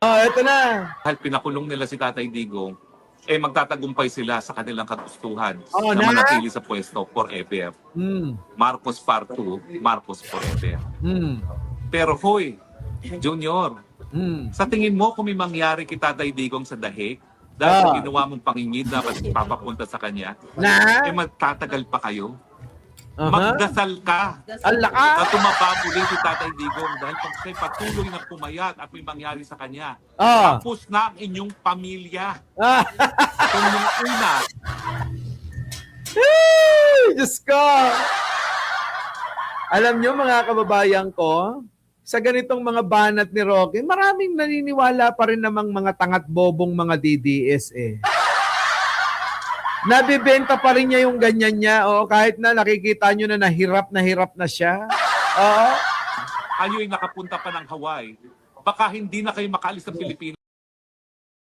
Oh, eto na. Dahil pinakulong nila si Tatay Digong, magtatagumpay sila sa kanilang kagustuhan Oh, na na? manatili sa pwesto forever. Marcos Part 2, Marcos forever. Pero hoy, Junior, sa tingin mo kung may mangyari kay Tatay Digong sa dahig, dahil sa ginawa mong pangingid na papapunta sa kanya, Na? magtatagal pa kayo? Magdasal ka Ala ka. na tumaba muli si Tatay Digong dahil pag siya'y patuloy na pumayat at may mangyari sa kanya, tapos na ang inyong pamilya. Kung yung una, Ay, Diyos ko. Alam nyo mga kababayan ko, sa ganitong mga banat ni Roque, maraming naniniwala pa rin namang mga tangat bobong mga DDS eh. Nabibenta pa rin niya yung ganyan niya. O, kahit na nakikita nyo na hirap na siya. Oo. kayo'y nakapunta pa ng Hawaii, baka hindi na kayo makaalis sa Pilipinas.